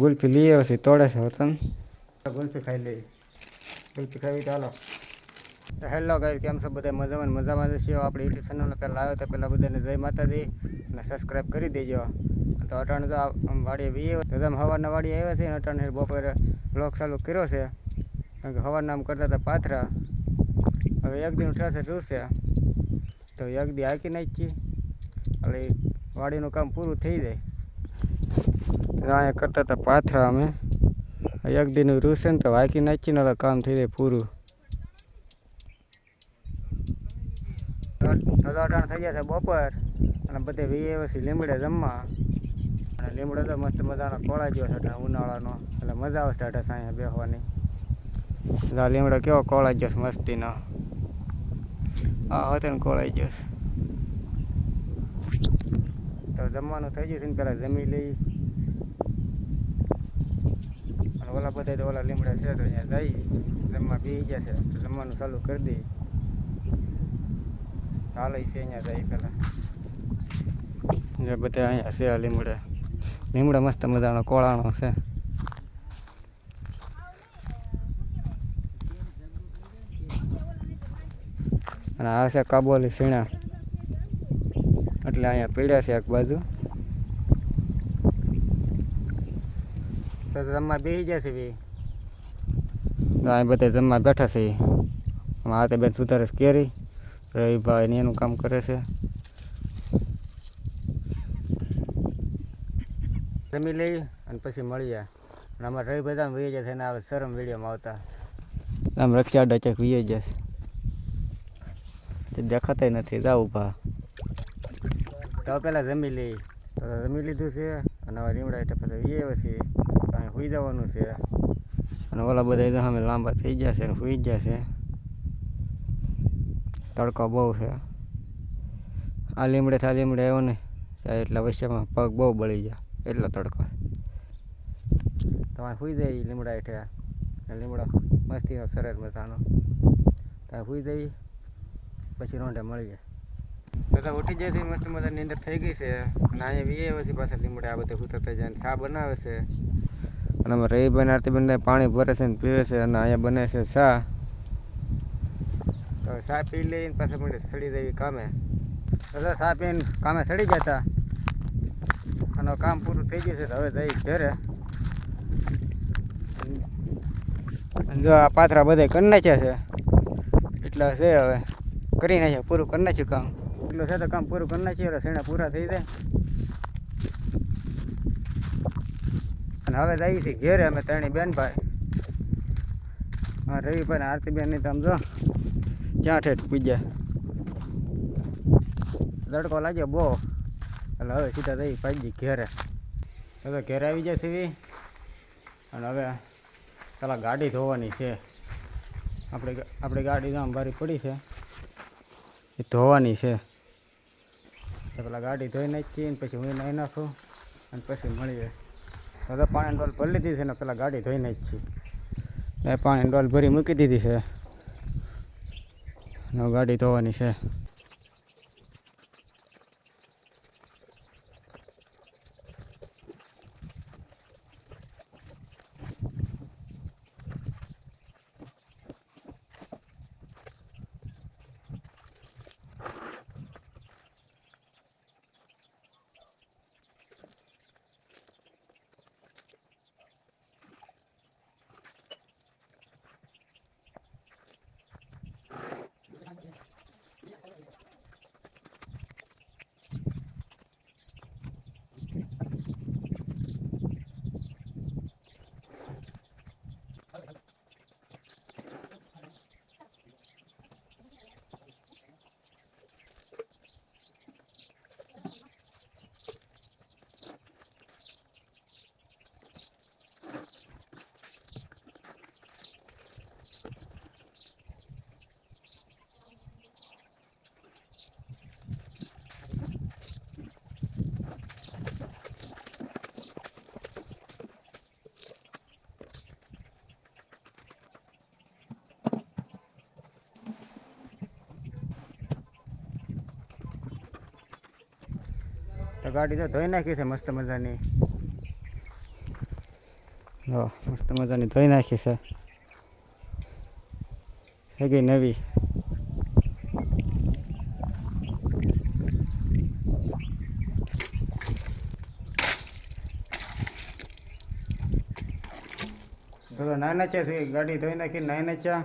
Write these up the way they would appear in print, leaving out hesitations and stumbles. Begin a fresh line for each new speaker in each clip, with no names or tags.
ગુલ્ફી લઈ આવે છે તોડે છે વતન ગુલ્ફી ખાઈ લઈ ગુલ્ફી ખાવી ચાલો. હેલો ગાઈસ, કેમ છો બધા? મજામાં જ છીએ. આપણે યુટ્યુબ ચેનલ પહેલાં આવ્યો તો પહેલાં બધાને જય માતાજી અને સબસ્ક્રાઈબ કરી દેજો. તો અટાણે તો વાડીએ વીએ તો તમે સવારના વાડીએ આવ્યા છે ને અટાણે બપોરે બ્લોગ ચાલુ કર્યો છે કારણ કે સવારના આમ કરતા હતા પાથરા. હવે એક દિન ઉઠાશે રૂસે તો એક દી હાકી નાખીએ એટલે વાડીનું કામ પૂરું થઈ જાય. અહીંયા કરતા હતા પાથરા અમે એક દિન રૂસે ને તો હાકી નાખીને એટલે કામ થઈ જાય પૂરું. અટાણ થઈ ગયા છે બપોર અને બધે વીએ પછી લીમડે જમવા અને લીમડો તો મસ્ત મજાનો કોળા ગયો છે અટાણે ઉનાળાનો એટલે મજા આવે છે અટાણે અહીંયા બેસવાની. લીમડો કેવો કોળા ગયો છે મસ્તીનો. હા હતો ને કોળાઈ ગયો તો જમવાનું થઈ ગયું છે ને પેલા જમી લઈ અને ઓલા બધા તો ઓલા લીમડા છે તો અહીંયા જઈ જમવા બેસી ગયા છે તો જમવાનું ચાલુ કરી દઈએ. હાલે છે અહીંયા જાય પેલા જે બધા અહીંયા છે લીમડા મસ્ત મજાનો કોળાનો છે. અને આ છે કાબોલી સીણા એટલે અહીંયા પીડ્યા છે એક બાજુ તો જમવા બેસી ગયા છે બી અહીં બધા જમવા બેઠા છે. આ તે બેન સુધારે કેરી રવિભાઈ ને એનું કામ કરે છે. જમી લઈ અને પછી મળીએ અને અમારે રવિ બધા વી જશે ને આવે શરમ વિડીયોમાં આવતા આમ રક્ષા ડચક વી જશે દેખાતા નથી જાવ ભા તો પેલા જમી લઈ તો જમી લીધું છે અને હવે રીમડા એટલે પછી વીએ પછી અહીં સુઈ જવાનું છે અને ઓલા બધા અમે લાંબા થઈ ગયા છે અને સુઈ ગયા છે. તડકો બહુ છે આ લીમડે આવ્યો ને એટલા વચ્ચેમાં પગ બહુ બળી જાય એટલો તડકો તમે સુઈ જાય લીમડા હેઠે લીમડો મસ્તીનો સરસ મજાનો તમે સુઈ જઈ પછી રોંઢે મળી જાય. બધા ઉઠી જાય છે મસ્ત મજાની નીંદર થઈ ગઈ છે અને અહીંયા વીએ પછી પાછા લીમડે આ બધા ઉતર થઈ જાય ચા બનાવે છે અને અમે રહીબેન આરતીબેન પાણી ભરે છે ને પીવે છે અને અહીંયા બને છે ચા. તો ચા પી લઈને પાછા મને સડી જવી કામે બધા ચા પીને કામે સડી ગયા હતા અને કામ પૂરું થઈ ગયું છે તો હવે જઈ ઘરે. જો આ પાથરા બધા કરી નાખ્યા છે એટલા છે હવે કરી નાખ્યા પૂરું કરી નાખ્યું કામ એટલું છે તો કામ પૂરું કરી નાખ્યું એટલે શેણા પૂરા થઈ જાય અને હવે જઈએ છીએ ઘેરે અમે ત્રણેય બેનભાઈ હા રવિભાઈ આરતીબેન ની તો આમ જો ક્યાં ઠેઠ પૂજ્યા તડકો લાગ્યો બહુ એટલે હવે સીધા જઈ પાજી ઘેરે. હવે ઘેરે આવી જાય સીવી અને હવે પેલા ગાડી ધોવાની છે આપણી ગાડી આમ બારી પડી છે એ ધોવાની છે તો પેલા ગાડી ધોઈ નાખીએ ને પછી હું નાહી નાખું અને પછી મળીએ. હવે પાણી ડોલ ભરી લીધી છે ને પેલા ગાડી ધોઈ નાખી એ પાણી ડોલ ભરી મૂકી દીધી છે અને ગાડી ધોવાની છે. તો ગાડી તો ધોઈ નાખી છે મસ્ત મજાની જો મસ્ત મજાની ધોઈ નાખી છે ગઈ નવી. પેલો નાના છે ગાડી ધોઈ નાખી નાના ચા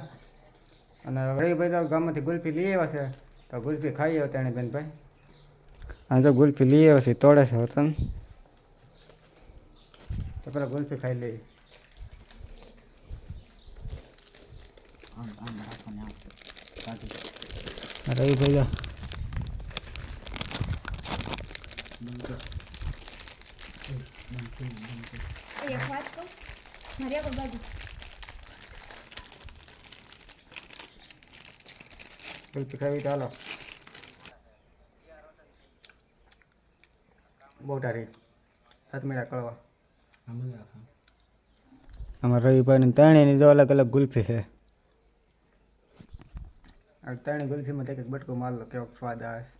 અને વળી બધા ગામમાંથી ગુલ્ફી લઈ આવ્યા છે તો ગુલ્ફી ખાઈ આવ્યો તેણે બેનભાઈ. હા તો ગુલ્ફી લઈ આવ્યો છે તોડે છે વતન તો પેલા ગુલ્ફી ખાઈ લઈએ. રવિ ભાઈ ગુલ્ફી ખાવી તો હાલો બહુ તારી 7 મિનિટ કળવા અમારા રવિભાઈની ત્રણેયની જો અલગ અલગ ગુલ્ફી છે. આ ત્રણેય ગુલ્ફીમાં એક એક બટકો માર લો કેવો સ્વાદ આવે છે.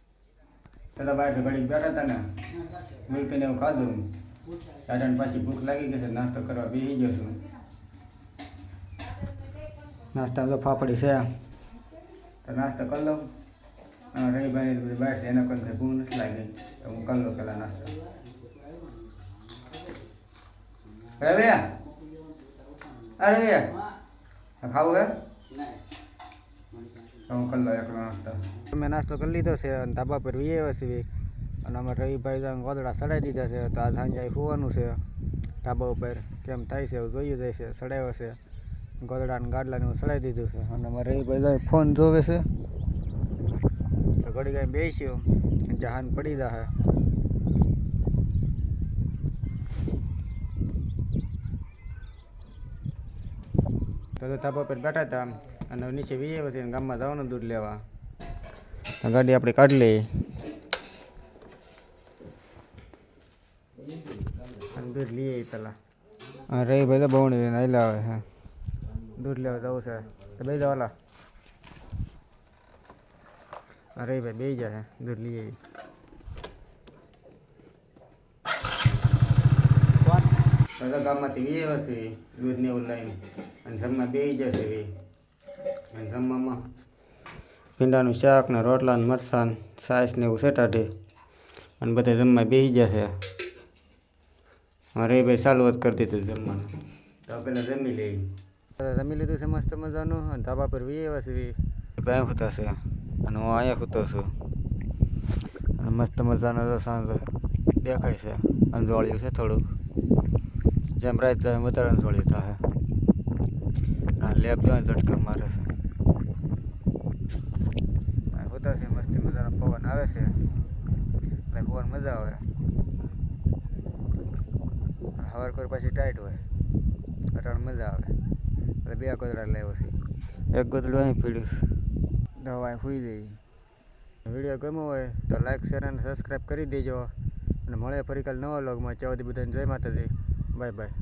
પેલા બહાર ઘડીક બેઠા હતા ને ગુલ્ફીને એવું ખાધું દાદાને પાછી ભૂખ લાગી ગઈ છે નાસ્તો કરવા બેસી ગયો છું. નાસ્તા તો ફાફડી છે તો નાસ્તો કરી લઉં. રવિભાઈને બધી બહાર છે એના કોઈ કંઈ ભૂખ નથી લાગી તો હું કરી લઉં પેલા નાસ્તો. રવિયા રવિયા ખાવું હે હું કરી લઉં એકલો નાસ્તો. મેં નાસ્તો કરી લીધો છે અને ધાબા પર વી આવ્યો છે અને અમારે રવિભાઈ ગોદડા સડાઈ દીધા છે તો આ સાંજે સુવાનું છે ધાબા ઉપર કેમ થાય છે એવું જોઈએ જાય છે. સડાવ્યો છે ગોદડા ને ગાડલાને હું સડાઈ દીધું છે અને અમારે રવિભાઈ ફોન જોવે છે તો ઘડી કાંઈ બેસ્યું જહાન પડી જશે. તો ધાબા પર બેઠા હતા અને નીચે વી આવ્યો છે ગામમાં જવાનું દૂધ લેવા ગાડી આપણે કાઢી લઈએ અને દૂધ લઈએ પેલા. હા રહી ભાઈ તો બહુણી લઈને આવેલા આવે હા દૂધ લેવા જવું છે તો બે જવાલા રહી ભાઈ બે જાય દૂધ લઈએ. બધા ગામમાંથી વી આવ્યા છે દૂધ ને એવું લઈને અને જમવા બે જશે અને જમવામાં ભીંડાનું શાક ને રોટલા ને મરસાં સાસ ને એવું સેટાડે અને બધા જમવા બેસી જશે. મારે ભાઈ ચાલુ જ કરી દીધું જમવાનું તો પેલા જમી લઈ. જમી લીધું છે મસ્ત મજાનું અને ધાબા પર વી આવ્યા છે ભાઈ હોતા છે અને હું અહીંયા હોતો છું અને મસ્ત મજાનો સાંજ દેખાય છે અંજવાળ્યું છે થોડુંક જેમ રાત જાય વધારે અંજવાળ્યું થાય. લેબ જો ઝટકા મારે છે હોતા છે મસ્તી મજાનો પવન આવે છે એટલે પવન મજા આવે. હવાર કોઈ પાછી ટાઈટ હોય અટાણ મજા આવે એટલે બે ગોદડા લેવો છે એક ગોદડું અહીં પીડ્યું દવા સુઈ જઈ. વિડીયો ગમ્યો હોય તો લાઈક શેર અને સબસ્ક્રાઈબ કરી દેજો અને મળે ફરી કાલ નવા વ્લોગમાં. ત્યાં સુધી બધાને જય માતાજી બાય બાય.